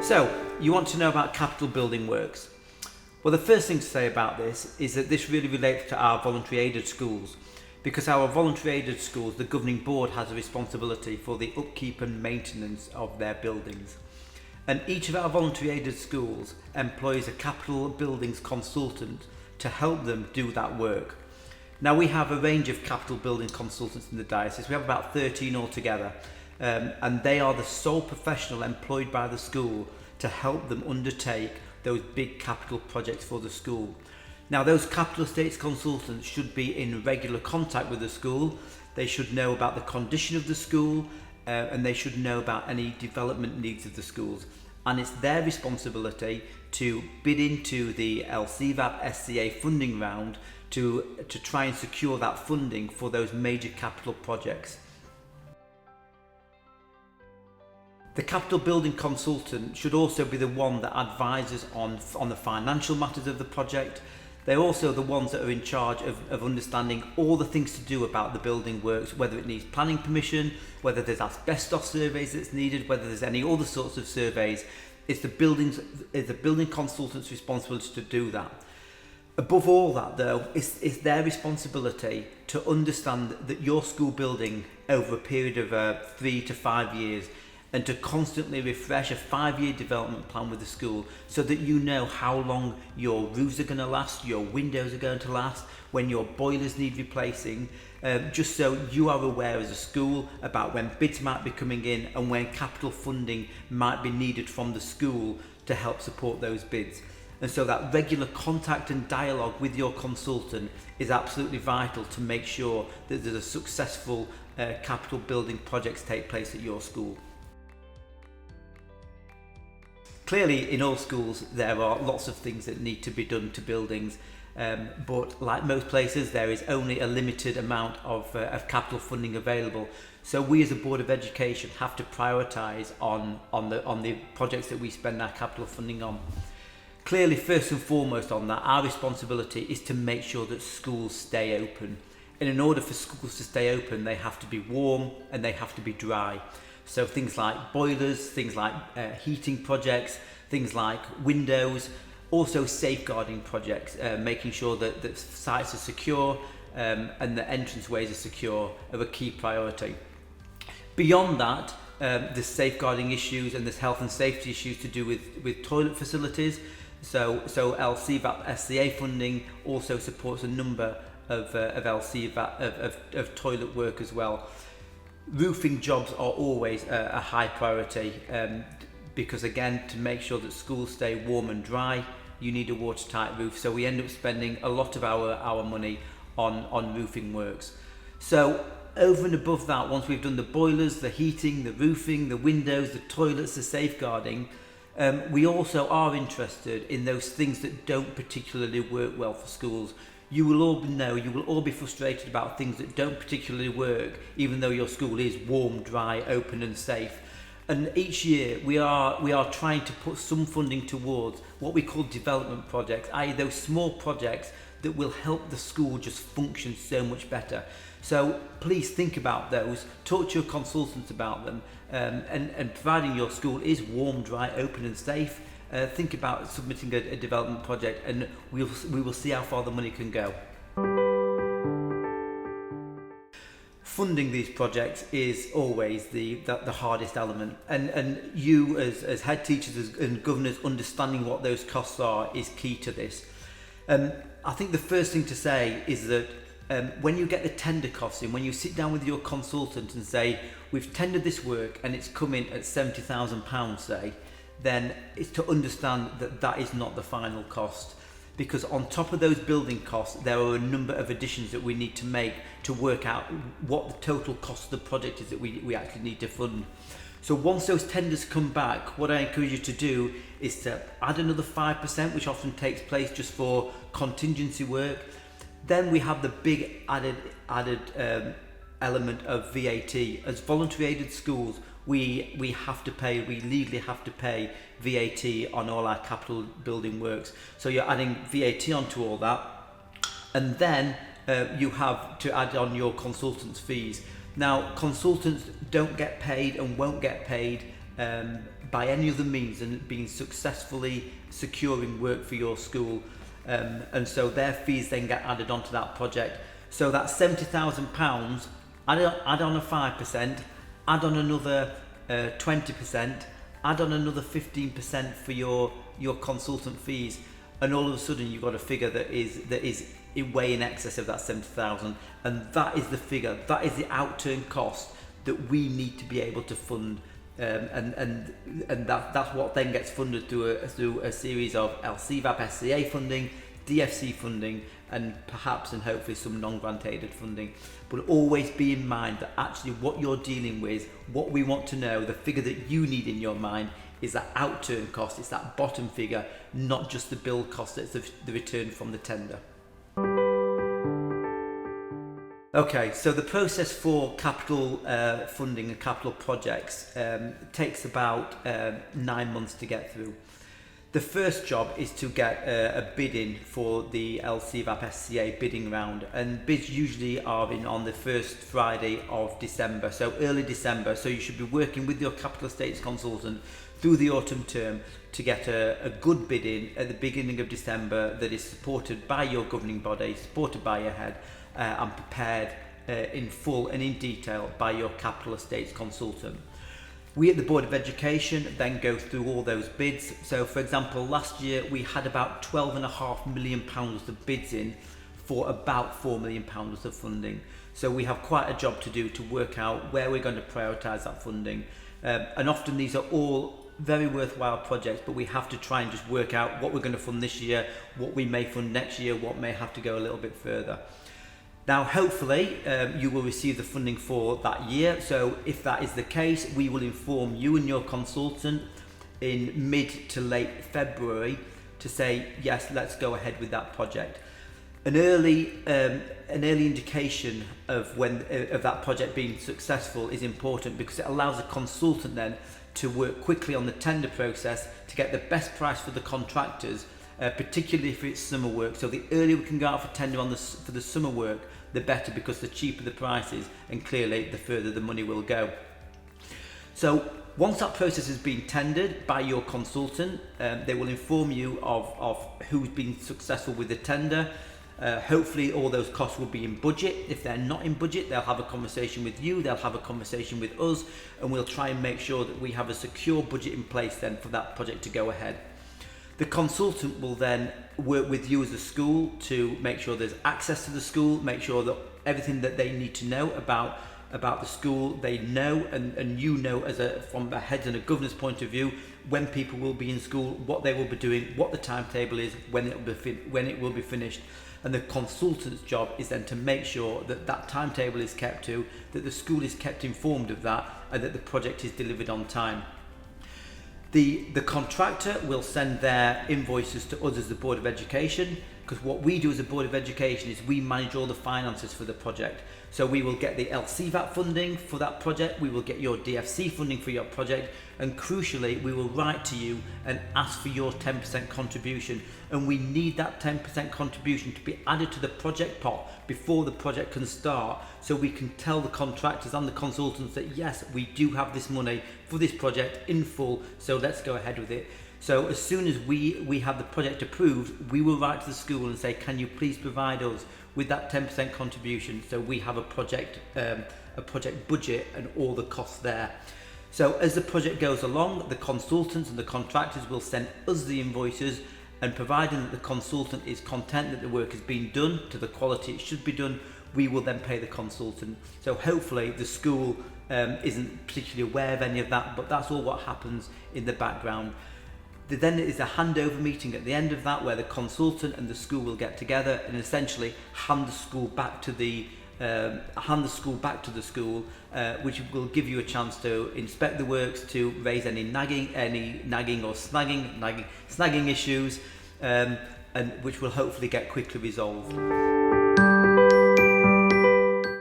So, you want to know about capital building works. Well, the first thing to say about this is that this really relates to our voluntary aided schools, because our voluntary aided schools, the governing board has a responsibility for the upkeep and maintenance of their buildings. And each of our voluntary aided schools employs a capital buildings consultant to help them do that work. Now, we have a range of capital building consultants in the diocese. We have about 13 altogether, and they are the sole professional employed by the school to help them undertake those big capital projects for the school. Now, those capital estates consultants should be in regular contact with the school. They should know about the condition of the school, and they should know about any development needs of the schools. And it's their responsibility to bid into the LCVAP SCA funding round to try and secure that funding for those major capital projects. The capital building consultant should also be the one that advises on the financial matters of the project. They're also the ones that are in charge of understanding all the things to do about the building works, whether it needs planning permission, whether there's asbestos surveys that's needed, whether there's any other sorts of surveys. It's the building consultant's responsibility to do that. Above all that, though, it's their responsibility to understand that your school building over a period of 3 to 5 years, and to constantly refresh a 5-year development plan with the school so that you know how long your roofs are going to last, your windows are going to last, when your boilers need replacing, just so you are aware as a school about when bids might be coming in and when capital funding might be needed from the school to help support those bids. And so that regular contact and dialogue with your consultant is absolutely vital to make sure that there's a successful capital building projects take place at your school. Clearly, in all schools, there are lots of things that need to be done to buildings, but like most places, there is only a limited amount of capital funding available. So we as a Board of Education have to prioritise on the projects that we spend our capital funding on. Clearly, first and foremost on that, our responsibility is to make sure that schools stay open. And in order for schools to stay open, they have to be warm and they have to be dry. So things like boilers, things like heating projects, things like windows, also safeguarding projects, making sure that sites are secure and the entranceways are secure are a key priority. Beyond that, there's safeguarding issues and there's health and safety issues to do with toilet facilities. So LCVAP SCA funding also supports a number of LCVAP of toilet work as well. Roofing jobs are always a high priority because, again, to make sure that schools stay warm and dry, you need a watertight roof. So we end up spending a lot of our money on roofing works. So over and above that, once we've done the boilers, the heating, the roofing, the windows, the toilets, the safeguarding, we also are interested in those things that don't particularly work well for schools. You will all be frustrated about things that don't particularly work, even though your school is warm, dry, open and safe. And each year we are trying to put some funding towards what we call development projects, i.e. those small projects that will help the school just function so much better. So please think about those, talk to your consultants about them, and providing your school is warm, dry, open and safe, think about submitting a development project, and we will see how far the money can go. Funding these projects is always the hardest element, and you as head teachers and governors understanding what those costs are is key to this. I think the first thing to say is that when you get the tender costs in, when you sit down with your consultant and say, we've tendered this work and it's come in at £70,000, say, then it's to understand that that is not the final cost. Because on top of those building costs, there are a number of additions that we need to make to work out what the total cost of the project is that we actually need to fund. So once those tenders come back, what I encourage you to do is to add another 5%, which often takes place just for contingency work. Then we have the big added element of VAT. As voluntary aided schools, we legally have to pay VAT on all our capital building works. So you're adding VAT onto all that, and then you have to add on your consultants' fees. Now, consultants don't get paid and won't get paid by any other means and been successfully securing work for your school, and so their fees then get added onto that project. So that's £70,000, add on a 5%, add on another 20%, add on another 15% for your consultant fees, and all of a sudden you've got a figure that is way in excess of that 70,000, and that is the figure, that is the outturn cost that we need to be able to fund, and that's what then gets funded through a series of LCVAP SCA funding, DFC funding, and perhaps and hopefully some non-grant aided funding. But always be in mind that actually what you're dealing with, what we want to know, the figure that you need in your mind is that outturn cost, it's that bottom figure, not just the build cost, it's the return from the tender. Okay, so the process for capital funding and capital projects takes about 9 months to get through. The first job is to get a bid in for the LCVAP SCA bidding round, and bids usually are in on the first Friday of December, so early December. So you should be working with your capital estates consultant through the autumn term to get a good bid in at the beginning of December that is supported by your governing body, supported by your head, and prepared in full and in detail by your capital estates consultant. We at the Board of Education then go through all those bids. So for example, last year we had about £12.5 million of bids in for about £4 million of funding. So we have quite a job to do to work out where we're going to prioritise that funding. And often these are all very worthwhile projects, but we have to try and just work out what we're going to fund this year, what we may fund next year, what may have to go a little bit further. Now, hopefully, you will receive the funding for that year. So if that is the case, we will inform you and your consultant in mid to late February to say, yes, let's go ahead with that project. An early indication of that project being successful is important because it allows the consultant then to work quickly on the tender process to get the best price for the contractors, particularly if it's summer work. So the earlier we can go out for tender for the summer work, the better, because the cheaper the price is, and clearly the further the money will go. So once that process has been tendered by your consultant, they will inform you of who's been successful with the tender. Hopefully all those costs will be in budget. If they're not in budget, they'll have a conversation with you, they'll have a conversation with us, and we'll try and make sure that we have a secure budget in place then for that project to go ahead. The consultant will then work with you as a school to make sure there's access to the school, make sure that everything that they need to know about the school, they know, and you know from a heads and a governance point of view, when people will be in school, what they will be doing, what the timetable is, when it will be finished. And the consultant's job is then to make sure that that timetable is kept to, that the school is kept informed of that, and that the project is delivered on time. The contractor will send their invoices to us as the Board of Education, because what we do as a Board of Education is we manage all the finances for the project. So we will get the LCVAP funding for that project, we will get your DFC funding for your project, and crucially we will write to you and ask for your 10% contribution. And we need that 10% contribution to be added to the project pot before the project can start, so we can tell the contractors and the consultants that yes, we do have this money for this project in full, so let's go ahead with it. So as soon as we have the project approved, we will write to the school and say, can you please provide us with that 10% contribution, so we have a project budget and all the costs there. So as the project goes along, the consultants and the contractors will send us the invoices, and providing that the consultant is content that the work has been done to the quality it should be done, we will then pay the consultant. So hopefully the school isn't particularly aware of any of that, but that's all what happens in the background. Then is a handover meeting at the end of that, where the consultant and the school will get together and essentially hand the school back to the school, which will give you a chance to inspect the works, to raise any nagging or snagging issues, and which will hopefully get quickly resolved.